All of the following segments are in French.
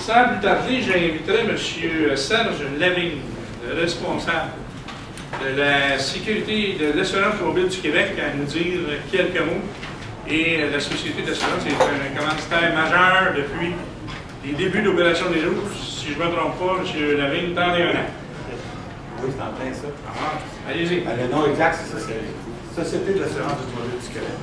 Sans plus tarder, j'inviterai M. Serge Lavigne, le responsable de la sécurité de l'assurance automobile du Québec, à nous dire quelques mots. Et la Société d'assurance est un commanditaire majeur depuis les débuts de l'opération des Rouges. Si je ne me trompe pas, M. Lavigne, 31 ans. Oui, c'est en plein ça. Ah, allez-y. Le nom exact, c'est ça, c'est Société de l'assurance automobile du Québec.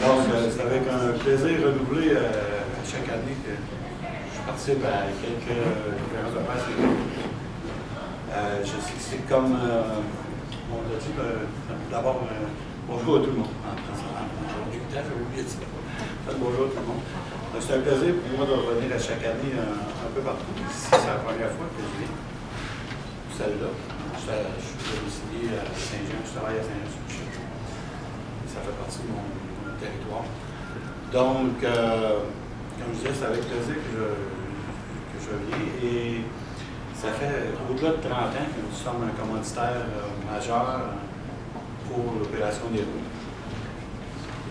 Donc, c'est avec un plaisir renouvelé à chaque année que je participe à quelques conférences de presse. Je sais que c'est comme on l'a dit, d'abord, bonjour à tout le monde. J'ai oublié de dire bonjour à tout le monde. C'est un plaisir pour moi de revenir à chaque année un peu partout. Ici, c'est la première fois que je viens. Celle-là. Je suis domicilié à Saint-Jean, je travaille à Saint-Jean-sur-Michel. Ça fait partie de mon territoire. Donc, comme je disais, c'est avec plaisir que je viens. Et ça fait au-delà de 30 ans que nous sommes un commanditaire majeur pour l'opération des Rouges.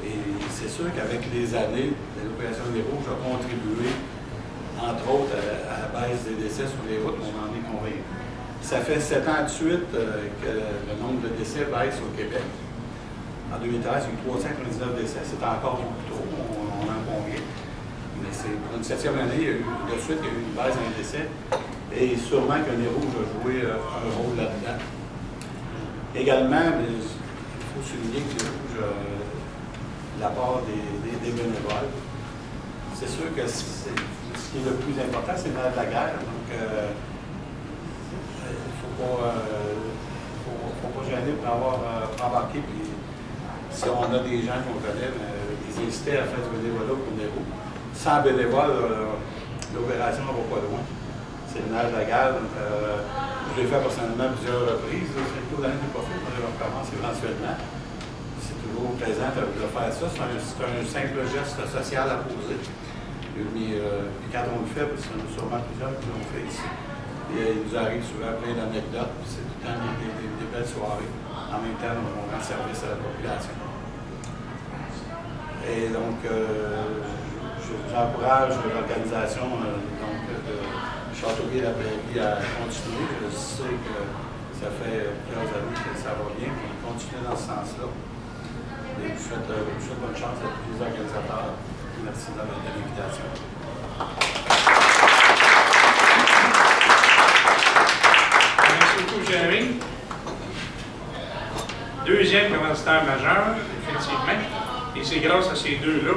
Et c'est sûr qu'avec les années, l'opération des Rouges a contribué, entre autres, à la baisse des décès sur les routes, on en est convaincu. Ça fait 7 ans de suite que le nombre de décès baisse au Québec. En 2013, il y a eu 399 décès. C'est encore beaucoup trop, on en convient. Mais c'est pour une 7e année, de suite, il y a eu une baisse dans les décès. Et sûrement que les Rouges a joué un rôle là-dedans. Également, il faut souligner que les Rouges, l'apport des bénévoles, c'est sûr que ce qui est le plus important, c'est de la guerre. Donc, il ne faut pas gêner pour avoir embarqué. Puis, si on a des gens qu'on connaît, les inciter à faire du bénévolat pour les Rouges. Sans bénévole, l'opération ne va pas loin. C'est le nerf de la guerre. Je l'ai fait personnellement plusieurs reprises. C'est le tour d'année du profit, on recommence éventuellement. C'est toujours plaisant de faire ça. C'est un simple geste social à poser. Mais quand on le fait, parce qu'il y en a sûrement plusieurs qui l'ont fait ici, et il nous arrive souvent plein d'anecdotes. C'est tout le temps des belles soirées. En même temps, on rend service à la population. Et donc, j'encourage l'organisation de Châteauguay-la-Prairie à continuer. Je sais que ça fait plusieurs années que ça va bien, puis continuer dans ce sens-là. Et je souhaite bonne chance à tous les organisateurs. Merci de l'invitation. Merci beaucoup, Jérémy. Deuxième commanditaire majeur, effectivement. Et c'est grâce à ces deux-là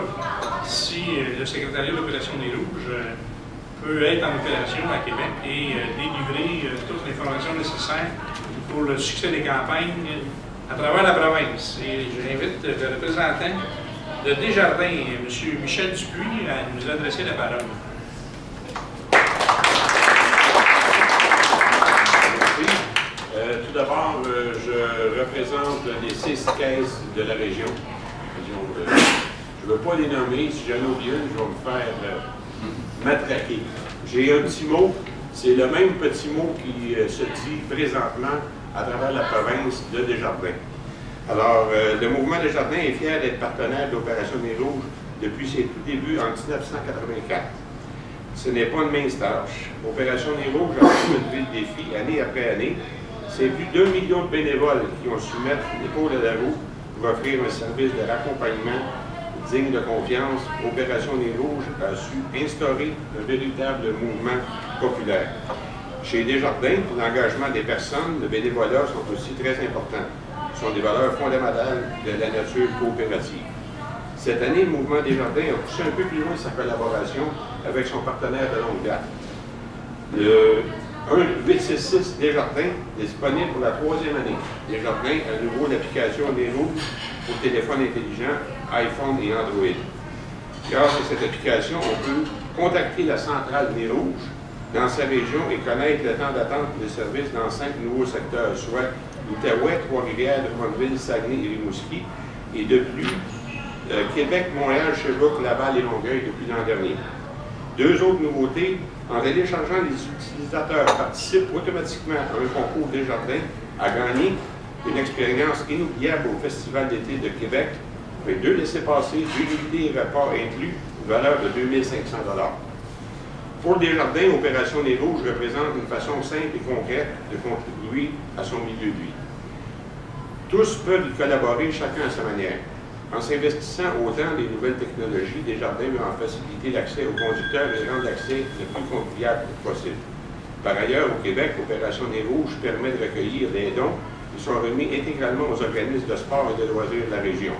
si le secrétariat de l'opération des Rouges peut être en opération à Québec et délivrer toute l'information nécessaire pour le succès des campagnes à travers la province. Et j'invite le représentant de Desjardins, M. Michel Dupuis, à nous adresser la parole. Tout d'abord, je représente les 6 caisses de la région. Je ne veux pas les nommer. Si j'en oublie une, je vais me faire matraquer. J'ai un petit mot. C'est le même petit mot qui se dit présentement à travers la province de Desjardins. Alors, le mouvement Desjardins est fier d'être partenaire de l'Opération des Rouges depuis ses tout débuts en 1984. Ce n'est pas une mince tâche. L'Opération des Rouges a relevé le défi année après année. C'est plus d'1 million de bénévoles qui ont su mettre l'épaule à la roue pour offrir un service de raccompagnement digne de confiance. L'Opération des Rouges a su instaurer un véritable mouvement populaire. Chez Desjardins, l'engagement des personnes, le bénévolat sont aussi très importants. Ce sont des valeurs fondamentales de la nature coopérative. Cette année, le mouvement Desjardins a poussé un peu plus loin sa collaboration avec son partenaire de longue date. Le 1-866 Desjardins est disponible pour la 3e année. Desjardins a à nouveau l'application des Rouges pour téléphone intelligent, iPhone et Android. Grâce à cette application, on peut contacter la centrale des Rouges dans sa région et connaître le temps d'attente des services dans 5 nouveaux secteurs, soit l'Outaouais, Trois-Rivières, Drummondville, Saguenay et Rimouski, et de plus, Québec, Montréal, Sherbrooke, Laval et Longueuil depuis l'an dernier. 2 autres nouveautés, en téléchargeant, les utilisateurs participent automatiquement à un concours Desjardins à gagner une expérience inoubliable au Festival d'été de Québec, avec 2 laissez-passer, 2 unités et repas inclus, une valeur de 2 500 $. Pour Desjardins, Opération Nez Rouges représente une façon simple et concrète de contribuer à son milieu de vie. Tous peuvent y collaborer, chacun à sa manière. En s'investissant autant des nouvelles technologies, Desjardins veut en faciliter l'accès aux conducteurs et rendre l'accès le plus convivial possible. Par ailleurs, au Québec, Opération Nez Rouges permet de recueillir des dons qui sont remis intégralement aux organismes de sport et de loisirs de la région.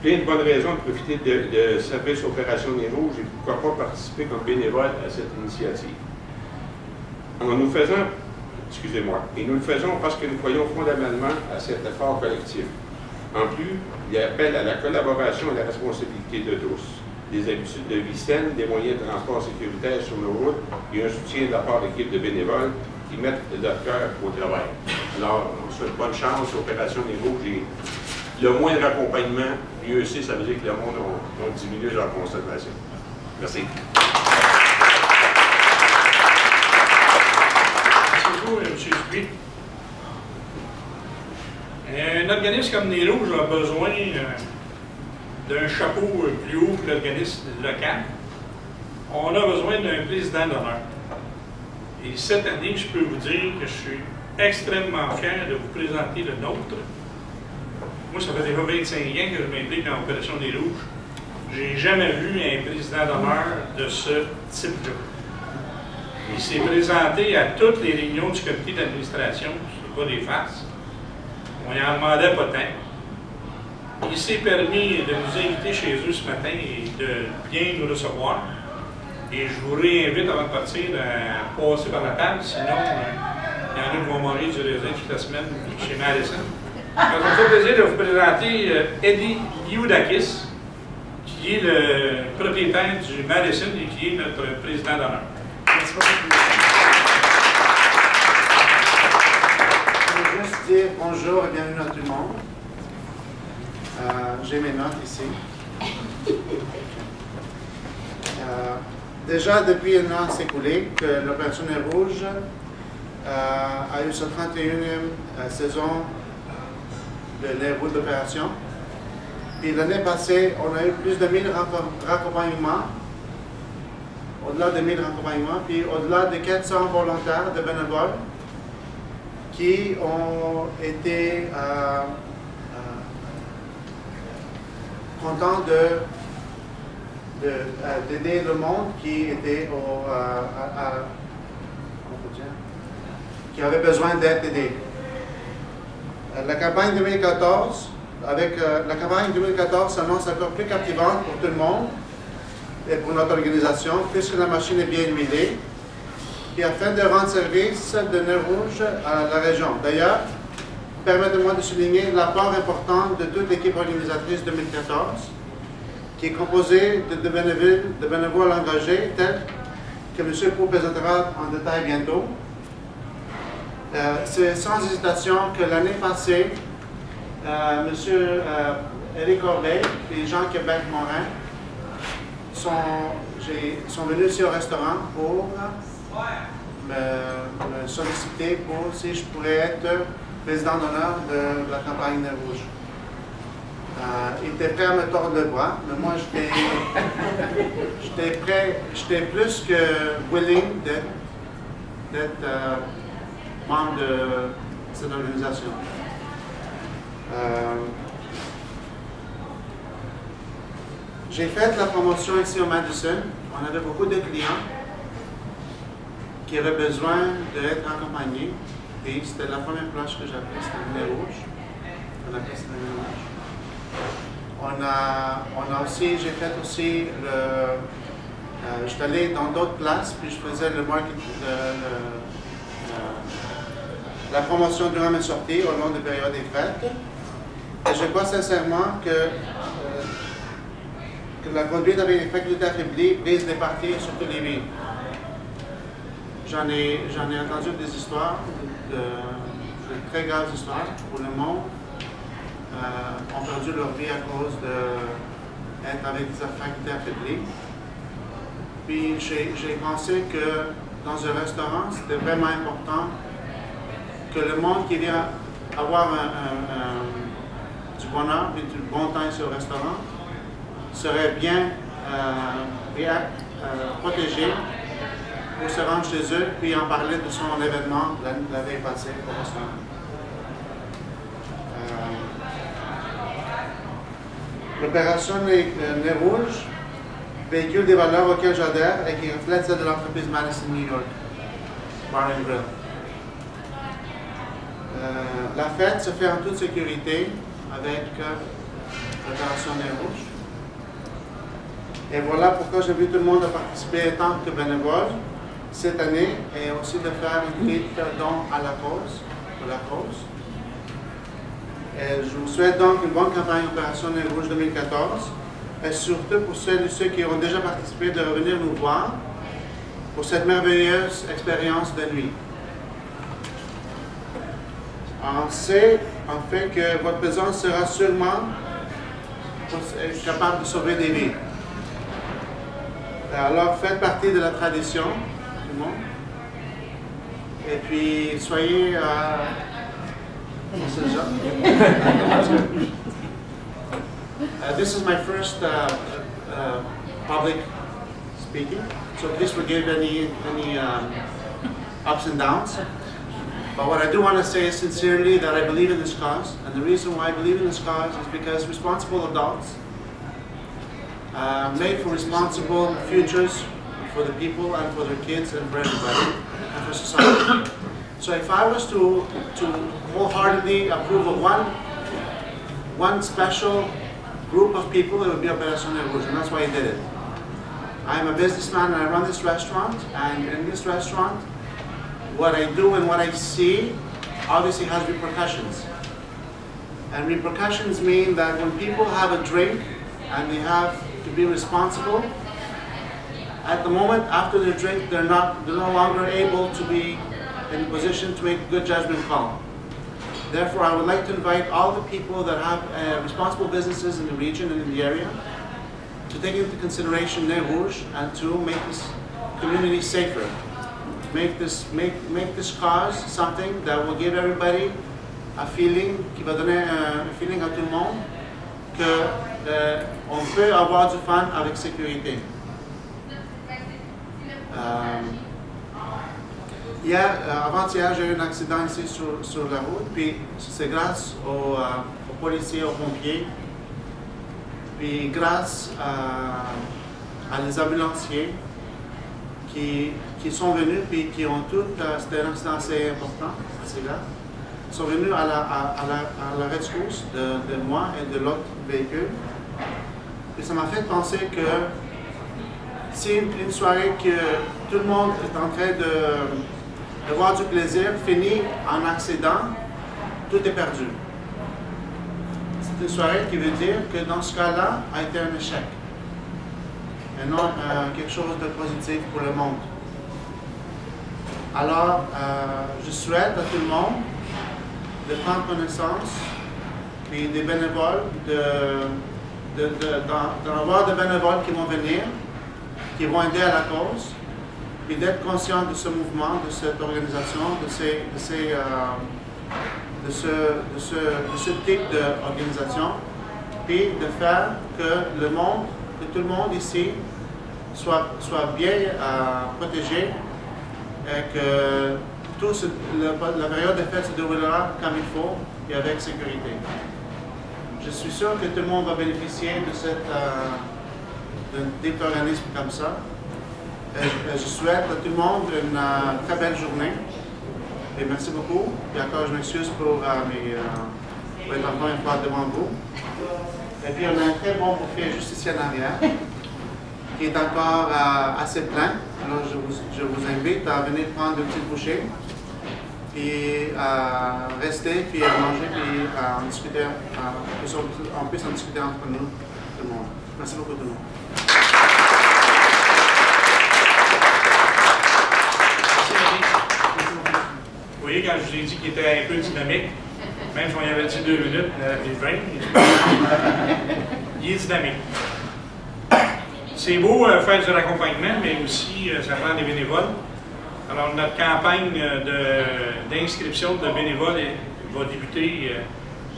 Plein de bonnes raisons de profiter de service Opération Nez Rouges et pourquoi pas participer comme bénévole à cette initiative. En nous faisant, et nous le faisons parce que nous croyons fondamentalement à cet effort collectif. En plus, il appelle à la collaboration et à la responsabilité de tous, des habitudes de vie saines, des moyens de transport sécuritaires sur nos routes et un soutien de la part d'équipes de bénévoles qui mettent leur cœur au travail. Alors, on souhaite bonne chance, Opération Nez Rouges, et le moindre accompagnement, mieux c'est, ça veut dire que le monde a diminué leur consommation. Merci. M. Dupuis. Un organisme comme Nez Rouges a besoin d'un chapeau plus haut que l'organisme local. On a besoin d'un président d'honneur. Et cette année, je peux vous dire que je suis extrêmement fier de vous présenter le nôtre. Moi, ça fait déjà 25 ans que je m'implique dans l'opération Nez Rouges. Je n'ai jamais vu un président d'honneur de ce type-là. Il s'est présenté à toutes les réunions du comité d'administration, c'est pas des farces. On y en demandait pas tant. Il s'est permis de nous inviter chez eux ce matin et de bien nous recevoir. Et je vous réinvite avant de partir à passer par la table, sinon il y en a qui vont manger du raisin toute la semaine chez Madison. Ça me fait plaisir de vous présenter Eddie Liudakis, qui est le propriétaire du Madison et qui est notre président d'honneur. Merci beaucoup. Je veux juste dire bonjour et bienvenue à tout le monde. J'ai mes notes ici. Déjà, depuis un an s'écoulé que l'Opération Nez Rouges a eu sa 31e saison de Nez Rouges d'opération. Puis l'année passée, on a eu plus de 1000 raccompagnements. Au-delà de 1000 raccompagnements, puis au-delà de 400 volontaires de bénévoles qui ont été contents d'aider le monde qui était qui avait besoin d'être aidé. La campagne 2014, la campagne 2014 s'annonce encore plus captivante pour tout le monde et pour notre organisation, puisque la machine est bien huilée, et afin de rendre service de Nez Rouges à la région. D'ailleurs, permettez-moi de souligner l'apport important de toute l'équipe organisatrice 2014, qui est composée de bénévoles engagés, tels que M. Pau présentera en détail bientôt. C'est sans hésitation que l'année passée, M. Éric Corbeil et Jean-Québec-Morin sont venus ici au restaurant pour me solliciter pour si je pourrais être président d'honneur de la campagne Nez Rouges. Il était prêt à me tordre le bras, mais moi j'étais plus que willing d'être membre de cette organisation. J'ai fait la promotion ici au Madison. On avait beaucoup de clients qui avaient besoin d'être accompagnés. Et c'était la première plage que j'appelais, c'était Nez Rouges. On appelait ça Nez Rouges. J'ai fait aussi je suis allé dans d'autres places, puis je faisais le marketing, la promotion durant mes sorties au long des périodes des fêtes. Et je crois sincèrement que la conduite avec les facultés affaiblies brise les parties sur tous les vies. J'en ai entendu des histoires, de très graves histoires, où le monde ont perdu leur vie à cause d'être avec des facultés affaiblies. Puis j'ai pensé que dans un restaurant, c'était vraiment important que le monde qui vient avoir du bonheur et du bon temps sur le restaurant serait bien protégé pour se rendre chez eux, puis en parler de son événement l'année passée pour Boston. L'opération Nez Rouge véhicule des valeurs auxquelles j'adhère et qui reflètent celles de l'entreprise Madison New York, Bar and Grill. La fête se fait en toute sécurité avec l'opération Nez Rouge. Et voilà pourquoi j'invite tout le monde à participer en tant que bénévole cette année et aussi de faire une petite don à la cause, pour la cause. Et je vous souhaite donc une bonne campagne Opération Nez Rouge 2014 et surtout pour celles et ceux qui ont déjà participé de revenir nous voir pour cette merveilleuse expérience de nuit. On sait en fait que votre présence sera sûrement capable de sauver des vies. Alors faites partie de la tradition, tout le monde. Et puis soyez this is my first public speaking, so please forgive any ups and downs. But what I do want to say is sincerely that I believe in this cause, and the reason why I believe in this cause is because responsible adults make for responsible futures for the people and for their kids and for everybody and for society. So if I was to wholeheartedly approve of one special group of people, it would be Opération Nez Rouge, and that's why I did it. I'm a businessman and I run this restaurant, and in this restaurant, what I do and what I see obviously has repercussions. And repercussions mean that when people have a drink and they have to be responsible, at the moment after their drink, they're no longer able to be in a position to make a good judgment call. Therefore, I would like to invite all the people that have responsible businesses in the region and in the area to take into consideration Nez Rouge and to make this community safer. Make this cause something that will give everybody a feeling, qui va donner un feeling à tout le monde que on peut avoir du fun avec sécurité. Avant-hier, j'ai eu un accident ici sur la route, puis c'est grâce aux policiers, aux pompiers, puis grâce à les ambulanciers qui sont venus, puis qui ont tout, c'était un accident assez important, assez grave, sont venus à la rescousse de moi et de l'autre véhicule. Et ça m'a fait penser que si une soirée que tout le monde est en train de voir du plaisir finit en accident, tout est perdu. C'est une soirée qui veut dire que dans ce cas-là, a été un échec. Et non quelque chose de positif pour le monde. Alors, je souhaite à tout le monde de prendre connaissance, puis des bénévoles, d'en avoir des bénévoles qui vont venir, qui vont aider à la cause, puis d'être conscient de ce mouvement, de cette organisation, de ce type d'organisation, puis de faire que tout le monde ici soit bien protégé et que la période de fête se déroulera comme il faut et avec sécurité. Je suis sûr que tout le monde va bénéficier d'un type d'organisme comme ça. Je souhaite à tout le monde une très belle journée. Et merci beaucoup. Et encore, je m'excuse pour être encore une fois devant vous. Et puis, on a un très bon buffet juste ici en arrière, qui est encore assez plein. Alors, je vous invite à venir prendre une petite bouchée, puis à rester, puis à manger, puis à en discuter, on puisse en discuter entre nous, tout le monde. Merci beaucoup, tout le monde. Vous voyez, quand je vous ai dit qu'il était un peu dynamique, même si on y avait dit 2 minutes, les 20, il est dynamique. C'est beau faire du raccompagnement, mais aussi ça prend des bénévoles. Alors, notre campagne d'inscription de bénévoles va débuter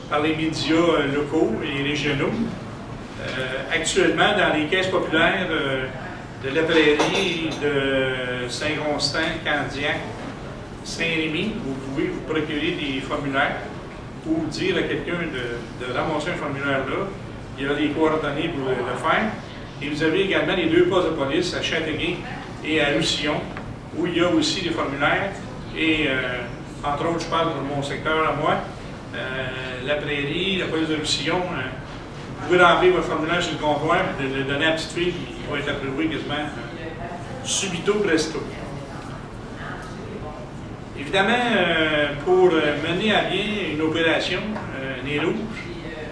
par les médias locaux et régionaux. Actuellement, dans les caisses populaires, de la Prairie, de Saint-Constant, Candiac, Saint-Rémy, vous pouvez vous procurer des formulaires ou dire à quelqu'un de ramasser un formulaire là. Il y a les coordonnées pour le faire. Et vous avez également les 2 postes de police à Châteauguay et à Roussillon, où il y a aussi des formulaires. Et entre autres, je parle pour mon secteur à moi, la Prairie, la police de Roussillon. Vous pouvez remplir votre formulaire sur le comptoir et le donner à la petite fille, qui va être approuvé quasiment subito presto. Évidemment, pour mener à bien une opération, Nez Rouge,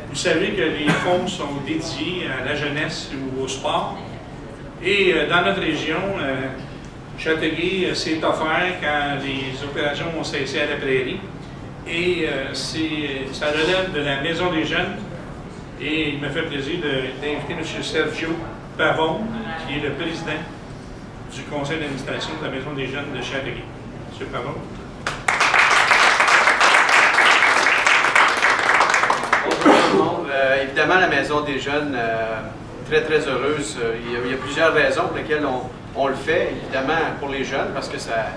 vous savez que les fonds sont dédiés à la jeunesse ou au sport. Et dans notre région, Châteauguay s'est offert quand les opérations ont cessé à la Prairie. Et ça relève de la Maison des Jeunes. Et il me fait plaisir d'inviter M. Sergio Pavon, qui est le président du conseil d'administration de la Maison des Jeunes de Châteauguay. M. Pavon. Bonjour tout le monde. Évidemment, la Maison des Jeunes, très très heureuse. Il y a plusieurs raisons pour lesquelles on le fait. Évidemment, pour les jeunes, parce que ça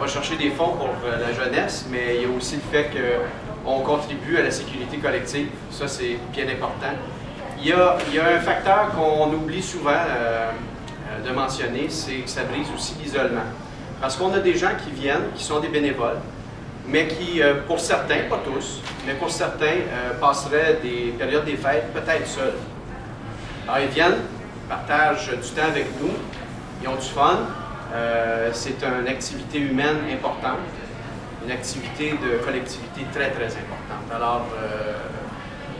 va chercher des fonds pour la jeunesse, mais il y a aussi le fait qu'on contribue à la sécurité collective. Ça, c'est bien important. Il y a un facteur qu'on oublie souvent de mentionner, c'est que ça brise aussi l'isolement. Parce qu'on a des gens qui viennent, qui sont des bénévoles, mais qui, pour certains, pas tous, mais pour certains, passeraient des périodes des fêtes peut-être seuls. Alors, ils viennent, partagent du temps avec nous, ils ont du fun. C'est une activité humaine importante, une activité de collectivité très, très importante. Alors,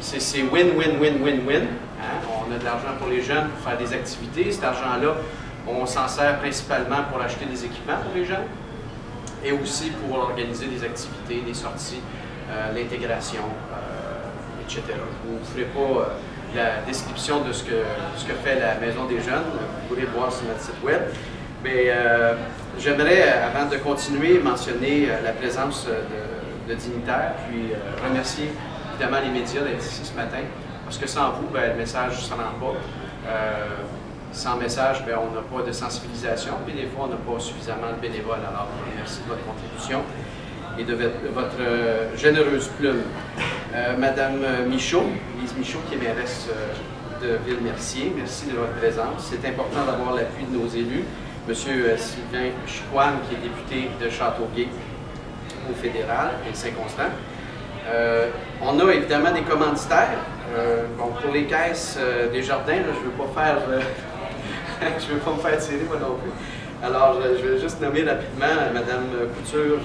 c'est win-win-win-win-win. Hein? On a de l'argent pour les jeunes pour faire des activités. Cet argent-là, on s'en sert principalement pour acheter des équipements pour les jeunes et aussi pour organiser des activités, des sorties, l'intégration, etc. Je ne vous ferai pas la description de ce que fait la Maison des Jeunes. Vous pourrez voir sur notre site web. Mais j'aimerais, avant de continuer, mentionner la présence de dignitaires, puis remercier évidemment les médias d'être ici ce matin, parce que sans vous, le message ne se rend pas. Sans message, on n'a pas de sensibilisation, puis des fois, on n'a pas suffisamment de bénévoles. Alors, merci de votre contribution et de votre généreuse plume. Madame Michaud, Lise Michaud, qui est mairesse de Ville-Mercier, merci de votre présence. C'est important d'avoir l'appui de nos élus. Monsieur Sylvain Chicoine, qui est député de Châteauguay au fédéral et Saint-Constant. On a évidemment des commanditaires. Bon, pour les caisses des jardins, là, je ne veux pas faire... je ne veux pas me faire tirer, moi non plus. Alors, je vais juste nommer rapidement Mme Couture,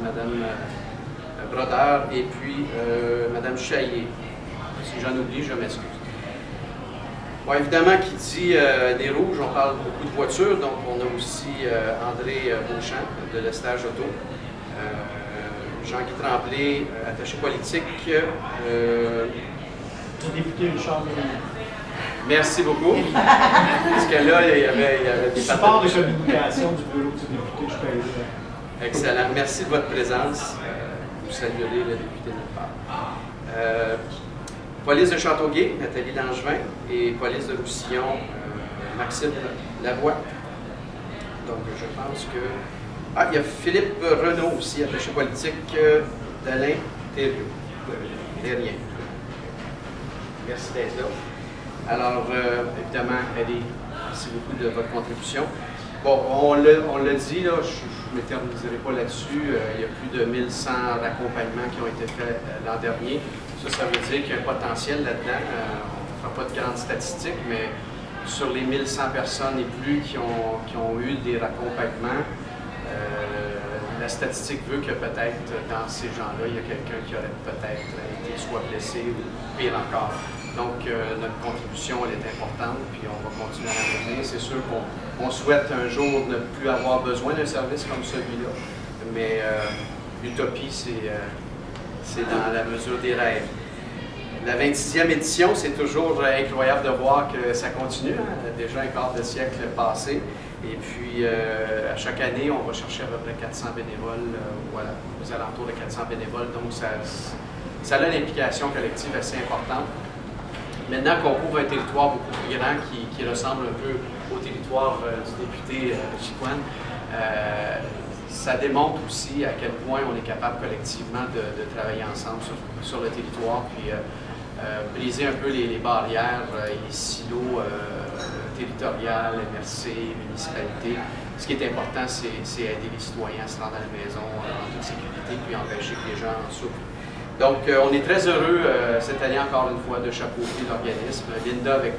Mme Brodeur et puis Mme Chaillet. Si j'en oublie, je m'excuse. Bon, évidemment, qui dit Nez Rouge, on parle beaucoup de voitures, donc on a aussi André Beauchamp de l'Estage Auto, Jean-Guy Tremblay, attaché politique. Député Richard Mélanie. Merci beaucoup. Parce que là, il y avait des support de communication du bureau du député, je peux. Excellent. Merci de votre présence. Vous saluerez le député de notre part. Police de Châteauguay, Nathalie Langevin, et police de Roussillon, Maxime Lavoie. Donc, je pense que... Ah, il y a Philippe Renaud aussi, attaché politique d'Alain Thérien. Merci d'être là. Alors, évidemment, Eddie, merci beaucoup de votre contribution. Bon, on l'a dit, là, je ne m'éterniserai pas là-dessus. Il y a plus de 1100 raccompagnements qui ont été faits l'an dernier. Ça veut dire qu'il y a un potentiel là-dedans. On ne fera pas de grandes statistiques, mais sur les 1100 personnes et plus qui ont eu des raccompagnements, la statistique veut que peut-être dans ces gens-là, il y a quelqu'un qui aurait peut-être été soit blessé ou pire encore. Donc, notre contribution, elle est importante, puis on va continuer à la mener. C'est sûr qu'on souhaite un jour ne plus avoir besoin d'un service comme celui-là, mais l'utopie, c'est dans la mesure des rêves. La 26e édition, c'est toujours incroyable de voir que ça continue. Hein? Déjà un quart de siècle passé. Et puis, à chaque année, on va chercher à peu près 400 bénévoles, voilà, aux alentours de 400 bénévoles. Donc, ça a une implication collective assez importante. maintenant qu'on couvre un territoire beaucoup plus grand qui ressemble un peu au territoire du député Chicoine, ça démontre aussi à quel point on est capable collectivement de travailler ensemble sur le territoire, puis briser un peu les barrières et les silos territoriales, MRC, municipalités. Ce qui est important, c'est aider les citoyens à se rendre à la maison en toute sécurité, puis empêcher que les gens en souffrent. Donc, on est très heureux cette année, encore une fois, de chapeauter l'organisme. Linda, avec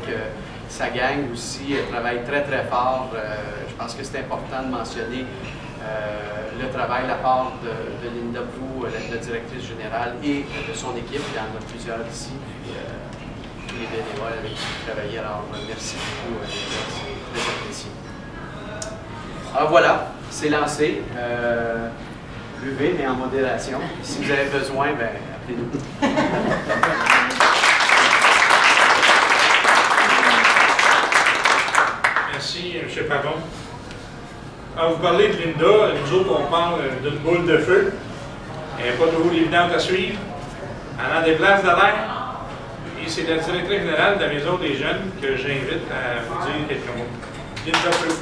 sa gang aussi, travaille très, très fort. Je pense que c'est important de mentionner le travail, la part de Linda Prou, la directrice générale, et de son équipe. Il y en a plusieurs ici, puis les bénévoles avec qui vous travaillez. Alors, merci beaucoup, Linda, c'est très apprécié. Alors voilà, c'est lancé. Buvez, mais en modération. Si vous avez besoin, ben, appelez-nous. Merci, M. Pavon. Alors, vous parlez de Linda, nous autres, on parle d'une boule de feu. Elle n'est pas toujours évidente à suivre. Elle en déplace de l'air. Et c'est la directrice générale de la Maison des Jeunes que j'invite à vous dire quelques mots. Linda Prou.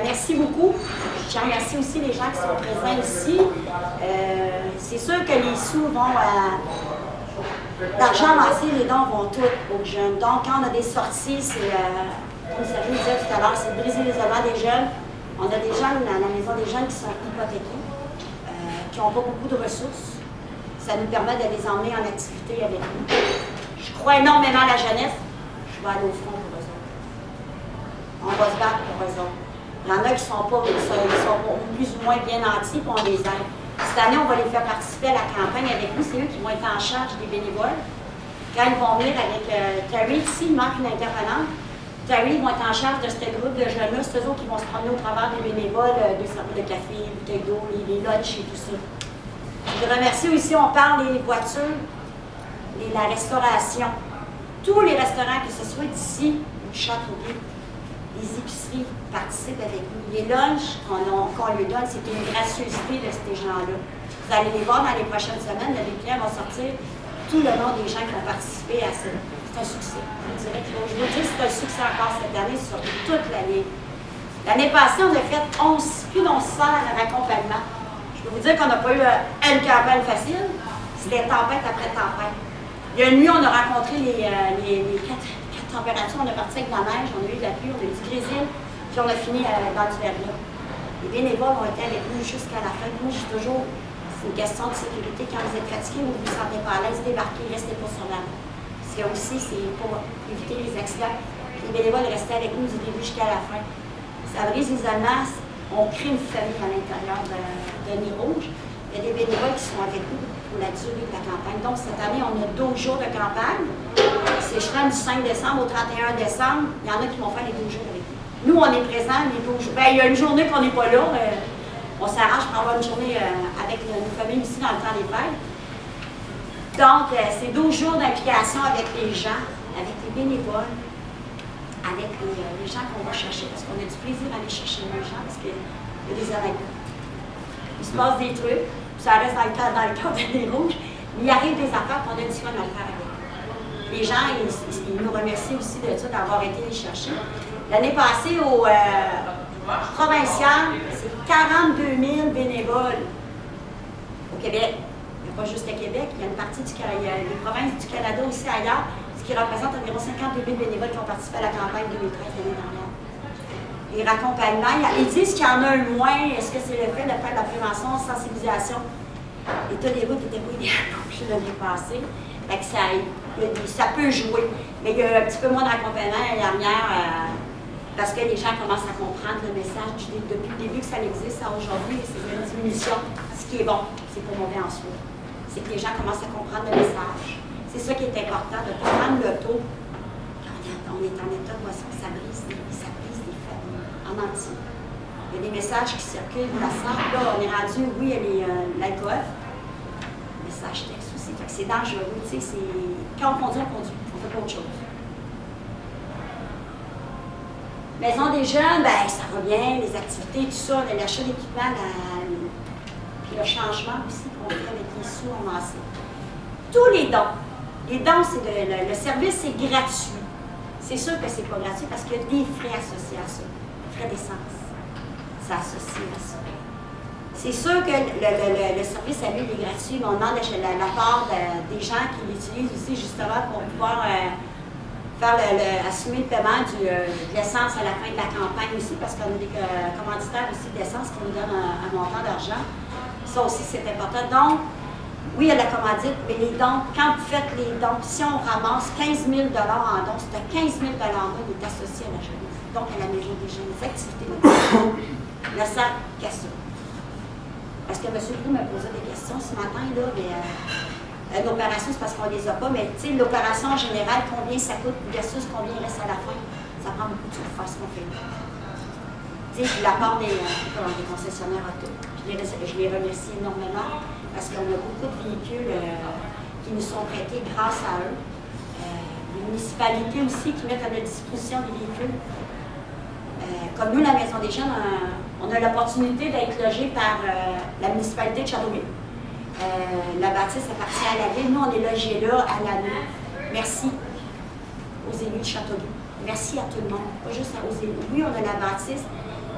Merci beaucoup. Je remercie aussi les gens qui sont présents ici. C'est sûr que les sous vont l'argent amassé, les dons vont tous aux jeunes. Donc, quand on a des sorties, c'est, comme Serge disait tout à l'heure, c'est de briser l'isolement des jeunes. On a des jeunes à la Maison des Jeunes qui sont hypothéqués, qui n'ont pas beaucoup de ressources. Ça nous permet de les emmener en activité avec nous. Je crois énormément à la jeunesse. Je vais aller au front pour eux autres. On va se battre pour eux autres. Il y en a qui sont plus ou moins bien nantis, puis on les aide. Cette année, on va les faire participer à la campagne avec nous. C'est eux qui vont être en charge des bénévoles. Quand ils vont venir avec Terry, s'il manque une intervenante, Terry, ils vont être en charge de ce groupe de jeunes-là. C'est eux qui vont se promener au travers des bénévoles, de servir de café, bouteilles d'eau, les lunchs et tout ça. Je remercie aussi, on parle des voitures et la restauration. Tous les restaurants, que ce soit d'ici ou de Châteauguay, les épiceries participent avec nous. Les lunchs qu'on leur donne, c'est une gracieuseté de ces gens-là. Vous allez les voir dans les prochaines semaines, les clients vont sortir tout le nom des gens qui ont participé à ça. C'est un succès. Je vous dis, c'est un succès encore cette année sur toute l'année. L'année passée, on a fait plus d'1100 raccompagnements. Je peux vous dire qu'on n'a pas eu une campagne facile. C'était tempête après tempête. Il y a une nuit, on a rencontré les quatre températures, on est parti avec de la neige, on a eu de la pluie, on a eu du grésil, puis on a fini dans du verglas. Les bénévoles ont été avec nous jusqu'à la fin. Moi, je dis toujours, c'est une question de sécurité. Quand vous êtes fatigué ou vous ne vous sentez pas à l'aise, débarquez, restez pas sur la route. Parce que aussi, c'est pour éviter les accidents. Les bénévoles restaient avec nous du début jusqu'à la fin. Ça brise l'isolement, on crée une famille à l'intérieur de Nid Rouge. Il y a des bénévoles qui sont avec nous pour la durée de la campagne. Donc, cette année, on a 12 jours de campagne. C'est du 5 décembre au 31 décembre. Il y en a qui vont faire les 12 jours avec nous. Nous, on est présents les 12 jours. Bien, il y a une journée qu'on n'est pas là. On s'arrange pour avoir une journée avec nos familles ici dans le temps des fêtes. Donc, c'est 12 jours d'implication avec les gens, avec les bénévoles, avec les gens qu'on va chercher, parce qu'on a du plaisir à aller chercher les gens, parce qu'il y a des anecdotes. Il se passe des trucs. Ça reste dans le cadre de Nid Rouge, mais il arrive des affaires qu'on a du fun à le faire avec. Les gens, ils nous remercient aussi de ça, d'avoir été les chercher. L'année passée, au provincial, c'est 42 000 bénévoles au Québec. Il n'y a pas juste le Québec, il y a une partie il y a des provinces du Canada aussi ailleurs, ce qui représente environ 52 000 bénévoles qui ont participé à la campagne 2013 l'année dernière. Les raccompagnements, ils disent qu'il y en a un moins. Est-ce que c'est le fait de faire de la prévention, sensibilisation? L'état des routes n'était pas idéal non plus l'année passée. Fait que ça peut jouer. Mais il y a un petit peu moins de raccompagnement l'année dernière parce que les gens commencent à comprendre le message depuis le début que ça existe à aujourd'hui. C'est une diminution, ce qui est bon. C'est pas mauvais en soi. C'est que les gens commencent à comprendre le message. C'est ça qui est important, de prendre le taux. On est en état de boisson, ça brise des familles en entier. Il y a des messages qui circulent, la sorte. Là, on est rendu, oui, il y a l'alcool. Message texte aussi. Fait que c'est dangereux. Tu sais, quand on conduit, on fait pas autre chose. Maison des jeunes, ben ça revient, les activités, tout ça, l'achat d'équipement, puis le changement aussi qu'on fait avec les sous amassés. tous les dons. Les dons, le service est gratuit. C'est sûr que c'est pas gratuit parce qu'il y a des frais associés à ça. Frais d'essence. C'est associé à ça. C'est sûr que le service à lui est gratuit, mais on demande la part des gens qui l'utilisent aussi justement pour pouvoir assumer le paiement de l'essence à la fin de la campagne aussi, parce qu'on a des commanditaires aussi d'essence qui nous donnent un montant d'argent. Ça aussi, c'est important. Donc, oui, il y a la commandite, mais les dons, quand vous faites les dons, si on ramasse 15 000 en dons, c'est 15 000 $-là qui est associé à la jeunesse, donc à la Maison des jeunes, les activités de le sert qu'à ça. Parce que M. Proulx m'a posé des questions ce matin, là, mais l'opération, c'est parce qu'on ne les a pas, mais tu sais, l'opération en général, combien ça coûte versus combien il reste à la fin, ça prend beaucoup de choses pour faire ce qu'on fait. Tu sais, la part des concessionnaires auto, je les remercie énormément parce qu'on a beaucoup de véhicules qui nous sont prêtés grâce à eux. Les municipalités aussi qui mettent à notre disposition des véhicules. Comme nous, la Maison des jeunes, on a l'opportunité d'être logés par la municipalité de Châteauguay. La bâtisse appartient à la ville. Nous, on est logés là à l'année. Merci aux élus de Châteauguay. Merci à tout le monde, pas juste aux élus. Oui, on a la bâtisse,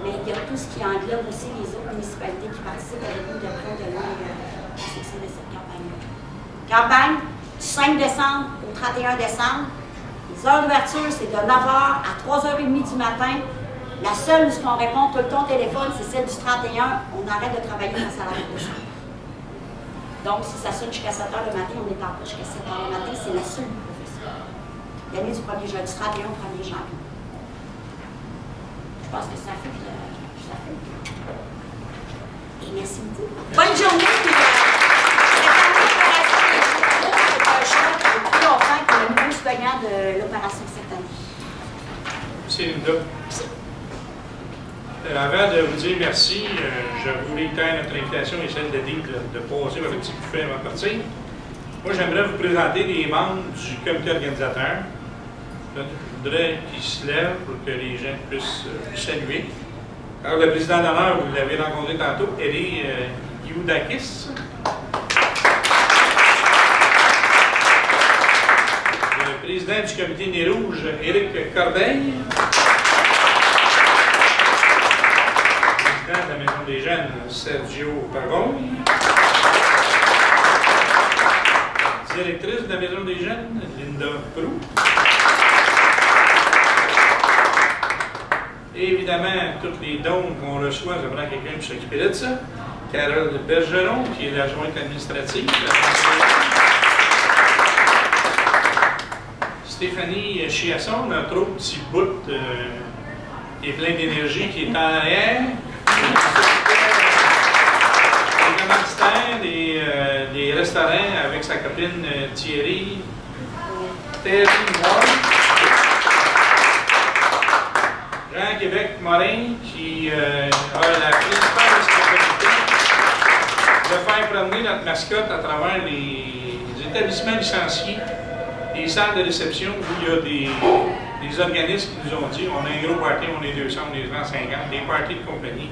mais il y a tout ce qui englobe aussi les autres municipalités qui participent avec nous de près de loin au succès de cette campagne-là. Campagne du 5 décembre au 31 décembre. Les heures d'ouverture, c'est de 9h à 3h30 du matin. La seule où on répond tout le temps au téléphone, c'est celle du 31. On arrête de travailler dans sa salaire de chambre. Donc, si ça sonne jusqu'à 7h le matin, on est en jusqu'à 7h le matin. C'est la seule profession. L'année du 1er janvier, du 31 au 1er janvier. Je pense que ça fait. Et merci beaucoup. Bonne journée. C'est plus longtemps que le nouveau slogan de l'opération cette année. C'est Linda. Avant de vous dire merci, je vous réitère notre invitation et celle de Dean de passer par le petit buffet avant de partir. Moi, j'aimerais vous présenter les membres du comité organisateur. Je voudrais qu'ils se lèvent pour que les gens puissent saluer. Alors, le président d'honneur, vous l'avez rencontré tantôt, Eli Youdakis. Le président du comité Nez Rouge, Éric Corbeil. Le président de la Maison des jeunes, Sergio Pavone. Directrice de la Maison des jeunes, Linda Proulx. Et évidemment, tous les dons qu'on reçoit, ça prend quelqu'un pour s'occuper de ça. Carole Bergeron, qui est l'adjointe administrative. Stéphanie Chiasson, notre autre petit bout qui est plein d'énergie, qui est en arrière. Les commanditaires, des restaurants avec sa copine Thierry Moore. Jean-Québec Morin, qui a la principale responsabilité de faire promener notre mascotte à travers les établissements licenciés, les salles de réception où il y a des organismes qui nous ont dit on a un gros party, on est 200, on est 150, des parties de compagnie.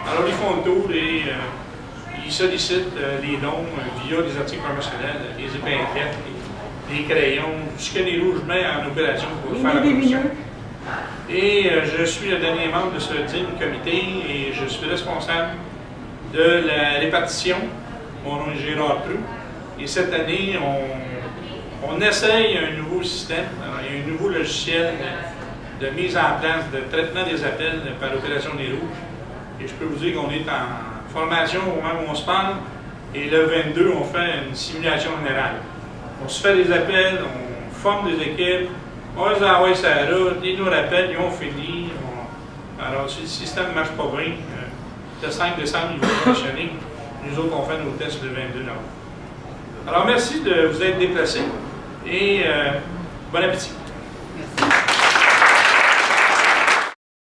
Alors ils font le tour et ils sollicitent les dons via des articles promotionnels, des épinglettes, des crayons, tout ce que les rouges mettent en opération pour faire la promotion. Et je suis le dernier membre de ce digne comité et je suis responsable de la répartition. Mon nom est Gérard Proulx. Et cette année, on essaye un nouveau système. Alors, il y a un nouveau logiciel de mise en place de traitement des appels par l'opération Nez Rouge. Et je peux vous dire qu'on est en formation au moment où on se parle. Et le 22, on fait une simulation générale. On se fait des appels, on forme des équipes. On les envoie sur la route, ils nous rappellent, ils ont fini. Alors, si le système ne marche pas bien, le 5 décembre, il va fonctionner. Nous autres, on fait nos tests le 22 novembre. Alors, merci de vous être déplacés et bon appétit.